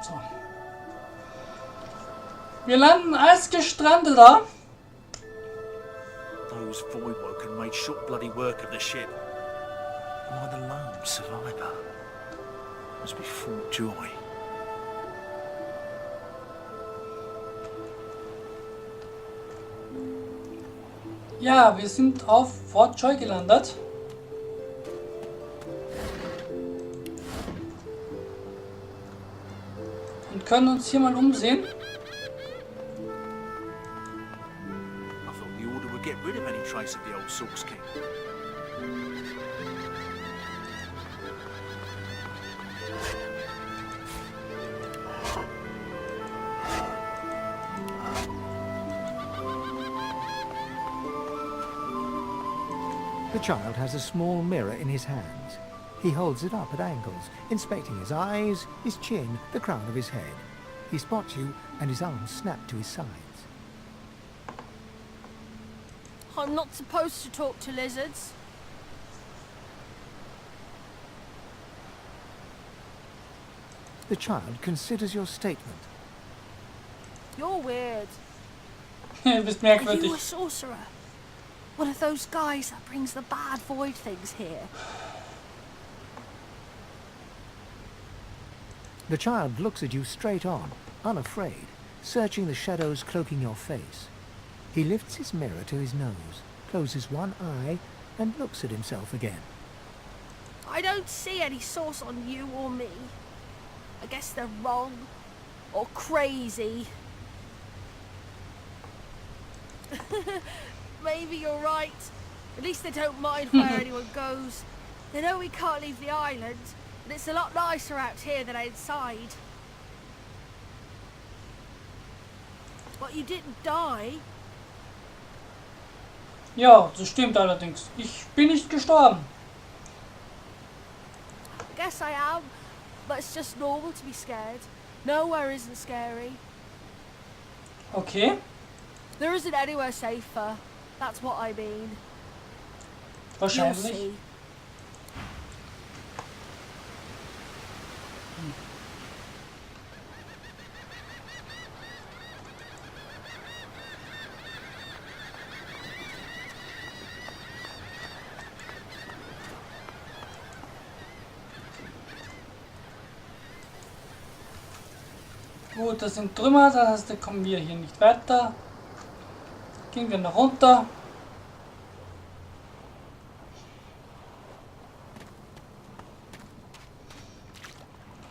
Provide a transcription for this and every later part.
So. Wir landen als Gestrandeter. Those voidwoken made short bloody work of the ship. Am I the lone survivor? Must be full joy. Ja, wir sind auf Fort Joy gelandet. Und können uns hier mal umsehen. I thought the Order would get rid of any trace of the old Source King. The child has a small mirror in his hands. He holds it up at angles, inspecting his eyes, his chin, the crown of his head. He spots you, and his arms snap to his sides. I'm not supposed to talk to lizards. The child considers your statement. You're weird. Du bist Are you merkwürdig. a sorcerer? One of those guys that brings the bad void things here? The child looks at you straight on, unafraid, searching the shadows cloaking your face. He lifts his mirror to his nose, closes one eye, and looks at himself again. I don't see any source on you or me. I guess they're wrong. Or crazy. Maybe you're right. At least they don't mind where anyone goes. They know we can't leave the island, and it's a lot nicer out here than outside. But you didn't die. Ja, das stimmt allerdings. Ich bin nicht gestorben. I guess I am, but it's just normal to be scared. Nowhere isn't scary. Okay. There isn't anywhere safer. That's what I mean. You'll Wahrscheinlich. see. Gut, das sind Trümmer, das heißt, da kommen wir hier nicht weiter. Gehen wir noch runter.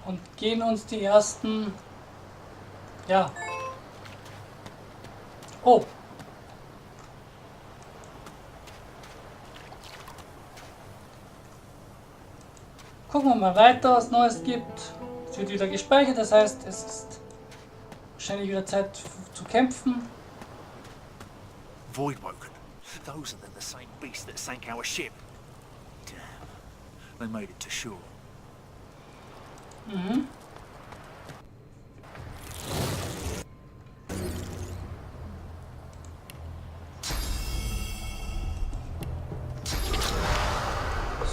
Und gehen uns die ersten... Ja. Oh. Gucken wir mal weiter, was Neues gibt. Es wird wieder gespeichert, das heißt, es ist wahrscheinlich wieder Zeit zu kämpfen. Voidwoken. Those are then the same beasts that sank our ship. Damn. They made it to shore. Mhm.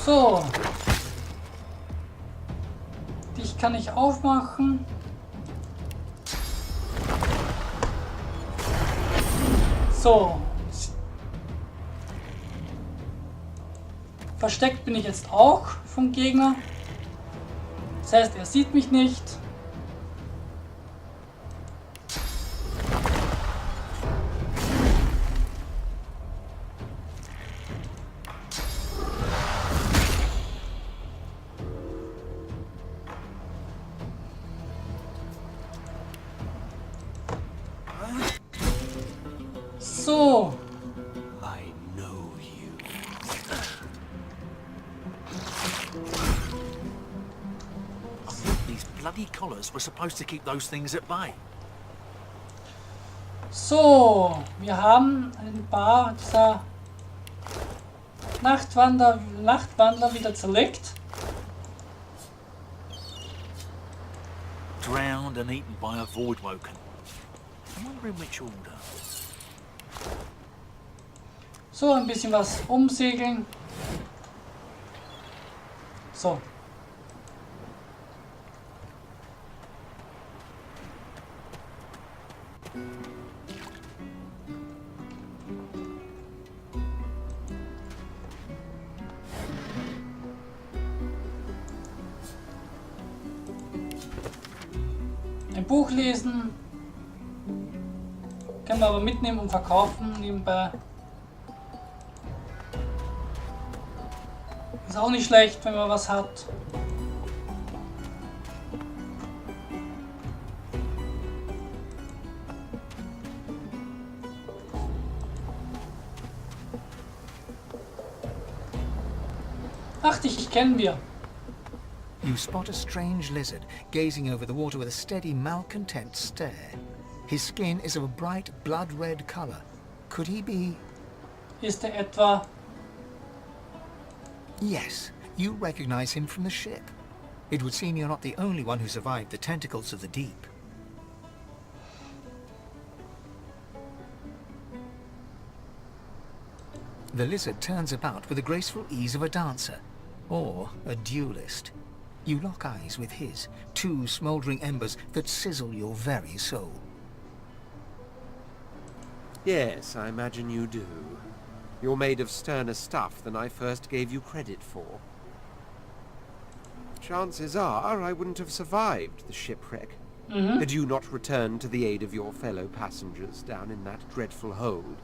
So. Dich kann ich aufmachen. So. Versteckt bin ich jetzt auch vom Gegner. Das heißt, er sieht mich nicht. So. I know you. I thought these bloody collars were supposed to keep those things at bay. So, wir haben ein paar dieser Nachtwandler wieder zerlegt. Drowned and eaten by a voidwoken. I wonder in which order. So, ein bisschen was umsegeln. So. Ein Buch lesen. Können wir aber mitnehmen und verkaufen nebenbei. Ist auch nicht schlecht, wenn man was hat. Ach, dich kennen wir. You spot a strange lizard gazing over the water with a steady, malcontent stare. His skin is of a bright, blood-red color. Could he be... Ist er etwa... Yes, you recognize him from the ship. It would seem you're not the only one who survived the tentacles of the deep. The lizard turns about with the graceful ease of a dancer, or a duelist. You lock eyes with his, two smouldering embers that sizzle your very soul. Yes, I imagine you do. You're made of sterner stuff than I first gave you credit for. Chances are I wouldn't have survived the shipwreck had you not returned to the aid of your fellow passengers down in that dreadful hold.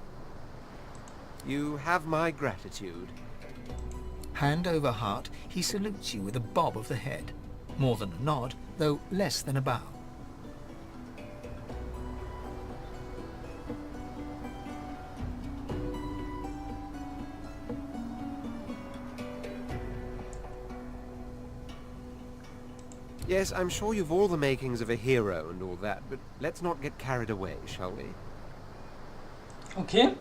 You have my gratitude. Hand over heart, he salutes you with a bob of the head. More than a nod, though less than a bow. Yes, I'm sure you've all the makings of a hero and all that, but let's not get carried away, shall we? Okay.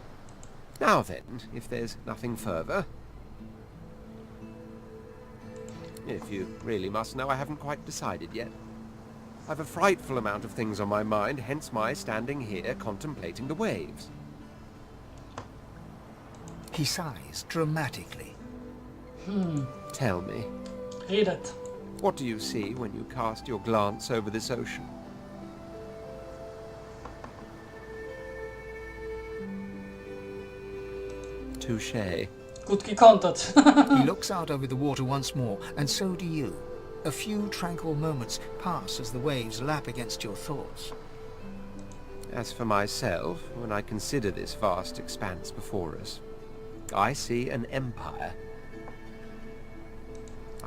Now then, if there's nothing further... If you really must know, I haven't quite decided yet. I've a frightful amount of things on my mind, hence my standing here contemplating the waves. He sighs dramatically. Tell me, Redet. what do you see when you cast your glance over this ocean? Touché. Gut gekontert. He looks out over the water once more, and so do you. A few tranquil moments pass as the waves lap against your thoughts. As for myself, when I consider this vast expanse before us, I see an empire.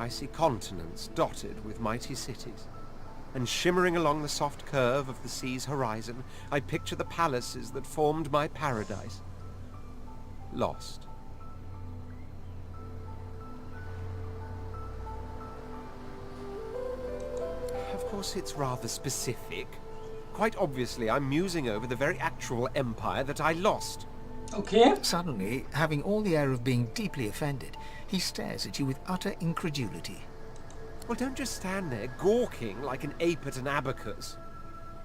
I see continents dotted with mighty cities, and shimmering along the soft curve of the sea's horizon, I picture the palaces that formed my paradise. Lost. Of course, it's rather specific. Quite obviously, I'm musing over the very actual empire that I lost. Okay. Suddenly, having all the air of being deeply offended, he stares at you with utter incredulity. Well, don't just stand there gawking like an ape at an abacus.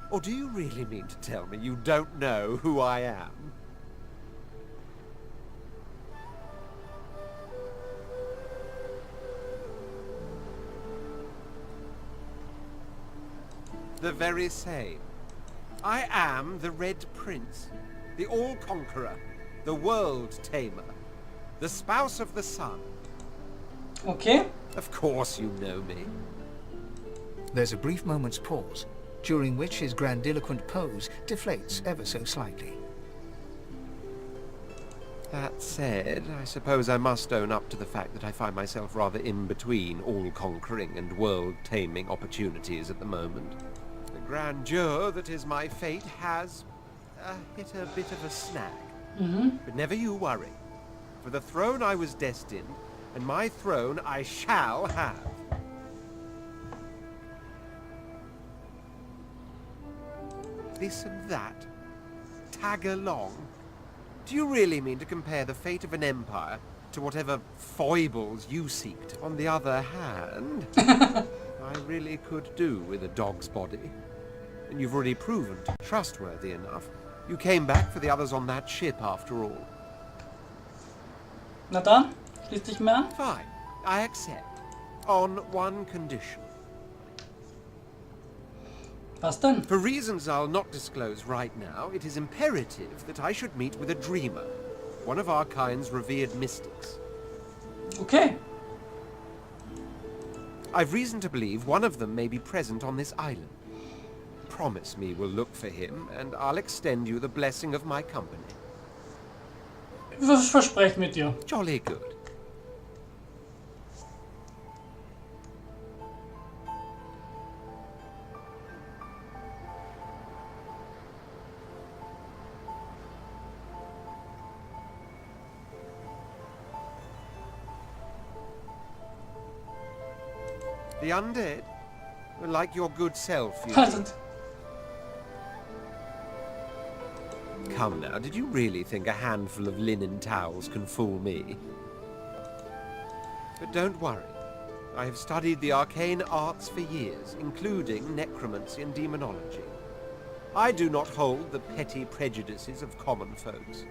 Or do you really mean to tell me you don't know who I am? The very same. I am the Red Prince, the All-Conqueror, the World-Tamer, the Spouse of the Sun. Okay. Of course you know me. There's a brief moment's pause, during which his grandiloquent pose deflates ever so slightly. That said, I suppose I must own up to the fact that I find myself rather in between all-conquering and world-taming opportunities at the moment. The grandeur that is my fate has hit a bit of a snag. But never you worry. For the throne I was destined, and my throne I shall have. This and that. Tag along. Do you really mean to compare the fate of an empire to whatever foibles you seeked? On the other hand, I really could do with a dog's body. And you've already proven to be trustworthy enough. You came back for the others on that ship after all. Na dann, schließ dich mir an. Fine, I accept. On one condition. Was denn? For reasons I'll not disclose right now, it is imperative that I should meet with a dreamer, one of our kind's revered mystics. Okay. I've reason to believe one of them may be present on this island. Promise me we'll look for him, and I'll extend you the blessing of my company. Was verspreche mit dir? Jolly good. The undead? Like your good self, you mean? Come now, did you really think a handful of linen towels can fool me? But don't worry. I have studied the arcane arts for years, including necromancy and demonology. I do not hold the petty prejudices of common folks.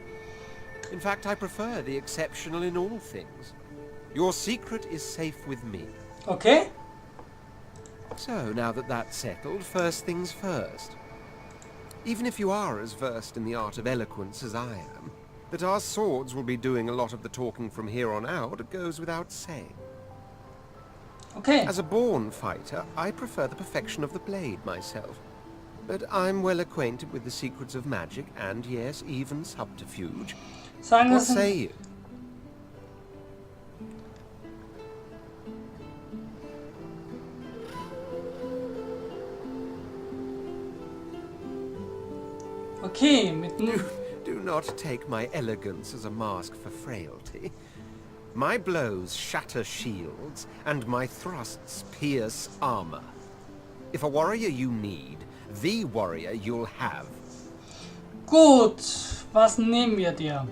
In fact, I prefer the exceptional in all things. Your secret is safe with me. Okay. So, now that that's settled, first things first. Even if you are as versed in the art of eloquence as I am, that our swords will be doing a lot of the talking from here on out goes without saying. Okay. As a born fighter, I prefer the perfection of the blade myself. But I'm well acquainted with the secrets of magic and, yes, even subterfuge. Sagen wir What es say you? Okay, mit dem... Do not take my elegance as a mask for frailty. My blows shatter shields, and my thrusts pierce armor. If a warrior you need, the warrior you'll have. Gut, was nehmen wir dir?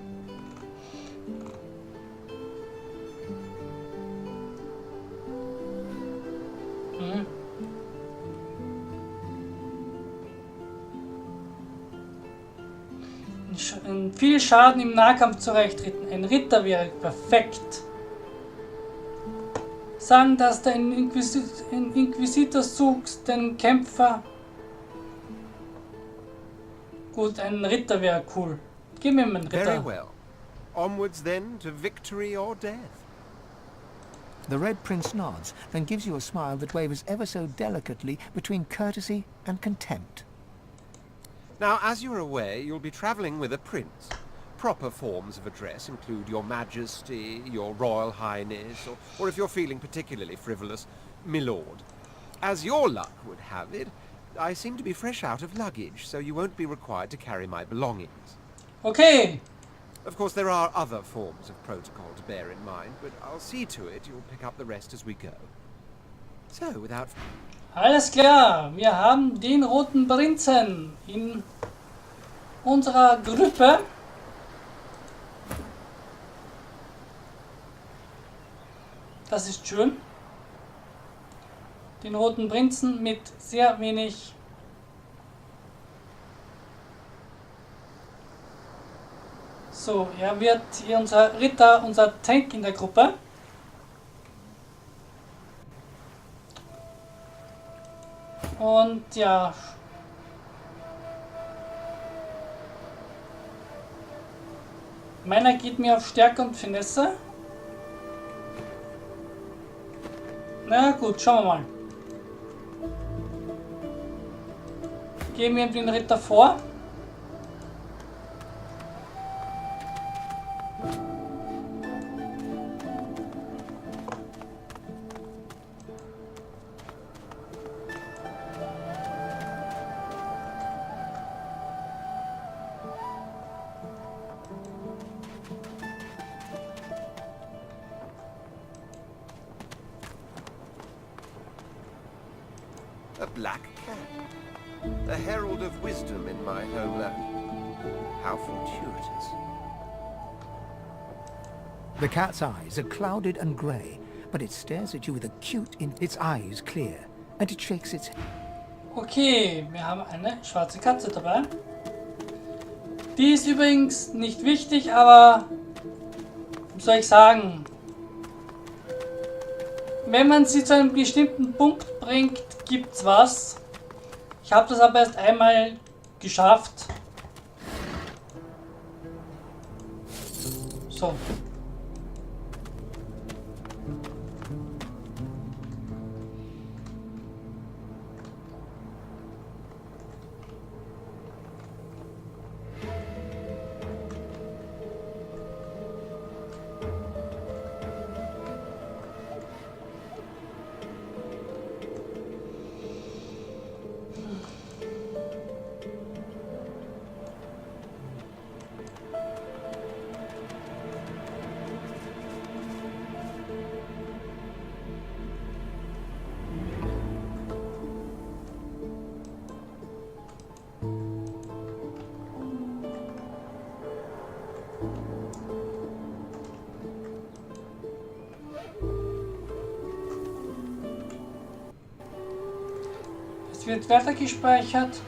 Hm. Viel Schaden im Nahkampf zurechtritten. Ein Ritter wäre perfekt. Sagen, dass du einen Inquisitor suchst, den Kämpfer. Gut, ein Ritter wäre cool. Gib mir einen Very Ritter. well. Onwards then to victory or death. The Red Prince nods, then gives you a smile that wavers ever so delicately between courtesy and contempt. Now, as you're aware, you'll be traveling with a prince. Proper forms of address include Your Majesty, Your Royal Highness, or if you're feeling particularly frivolous, Milord. As your luck would have it, I seem to be fresh out of luggage, so you won't be required to carry my belongings. Okay. Of course, there are other forms of protocol to bear in mind, but I'll see to it you'll pick up the rest as we go. So, without... Alles klar, wir haben den roten Prinzen in unserer Gruppe. Das ist schön. Den roten Prinzen mit sehr wenig so, er wird hier unser Ritter, unser Tank in der Gruppe. Und ja. Meiner geht mir auf Stärke und Finesse. Na gut, schauen wir mal. Gehen wir den Ritter vor. A black cat. A herald of wisdom in my homeland. How fortuitous. The cat's eyes are clouded and grey, but it stares at you with its eyes clear, and it shakes its head. Okay, wir haben eine schwarze Katze dabei. Die ist übrigens nicht wichtig, aber wie soll ich sagen, wenn man sie zu einem bestimmten Punkt bringt, gibt's was. Ich habe das aber erst einmal geschafft. So. Es wird weiter gespeichert.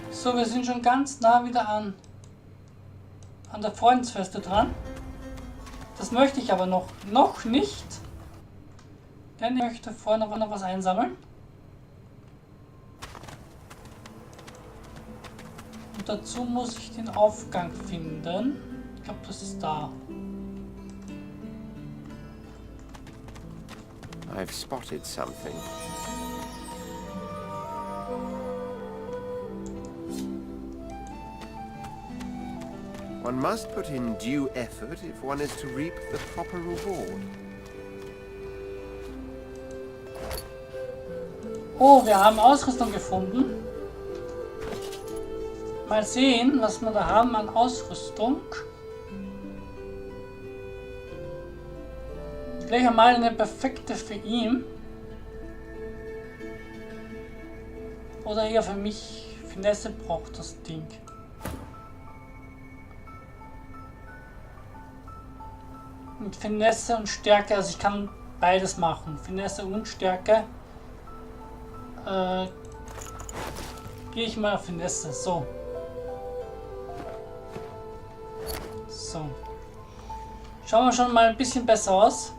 So, wir sind schon ganz nah wieder an der Freundesfeste dran. Das möchte ich aber noch nicht. Denn ich möchte vorher noch was einsammeln. Und dazu muss ich den Aufgang finden. Ich glaube, das ist da. I've spotted something. One must put in due effort if one is to reap the proper reward. Oh, wir haben Ausrüstung gefunden. Mal sehen, was wir da haben an Ausrüstung. Gleich einmal eine perfekte für ihn. Oder eher für mich. Finesse braucht das Ding. Mit Finesse und Stärke, also ich kann beides machen. Finesse und Stärke. Gehe ich mal auf Finesse. So. So. Schauen wir schon mal ein bisschen besser aus.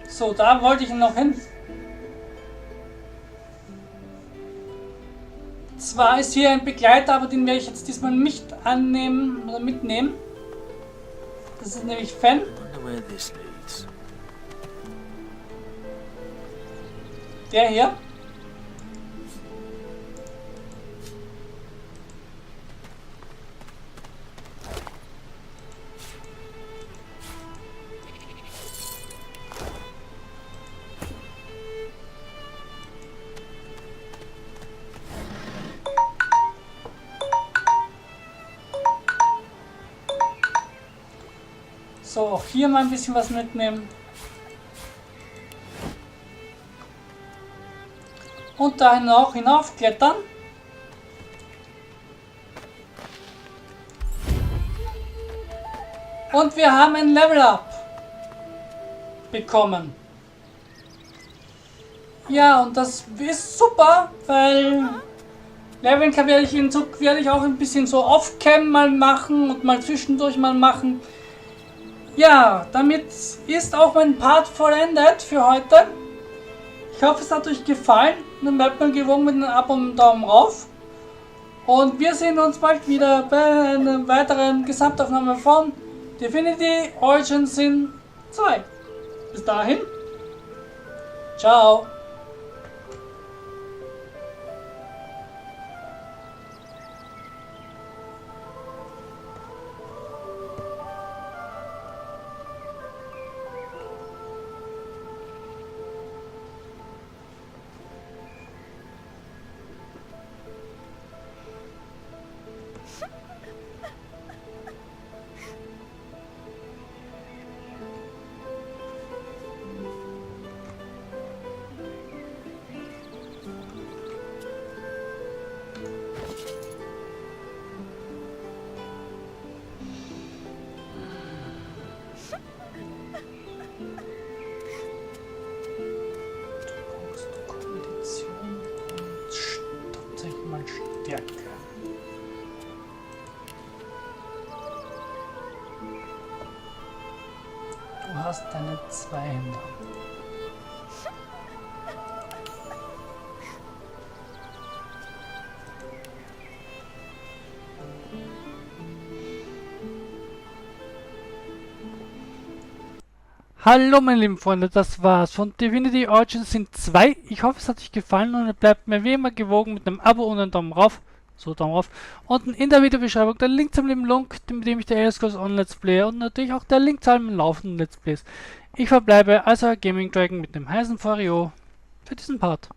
So, da wollte ich noch hin. Zwar ist hier ein Begleiter, aber den werde ich jetzt diesmal nicht annehmen oder mitnehmen. Das ist nämlich Fan. Der hier. So, auch hier mal ein bisschen was mitnehmen. Und dahin auch hinaufklettern. Und wir haben ein Level Up bekommen. Ja, und das ist super, weil Leveln werde ich auch ein bisschen so off-cam mal machen und mal zwischendurch mal machen. Ja, damit ist auch mein Part vollendet für heute. Ich hoffe, es hat euch gefallen. Dann bleibt mir gewogen mit einem Abo und einem Daumen rauf. Und wir sehen uns bald wieder bei einer weiteren Gesamtaufnahme von Divinity Origins Sin 2. Bis dahin. Ciao. hast deine zwei Hände. Hallo meine lieben Freunde, das war's von Divinity Origins Sin 2. Ich hoffe es hat euch gefallen und ihr bleibt mir wie immer gewogen mit einem Abo und einem Daumen rauf. So, Daumen rauf. Unten in der Videobeschreibung der Link zum lieben Lunk, mit dem ich der Elder Scrolls On Let's Play und natürlich auch der Link zu allen laufenden Let's Plays. Ich verbleibe als euer Gaming Dragon mit dem heißen Fario für diesen Part.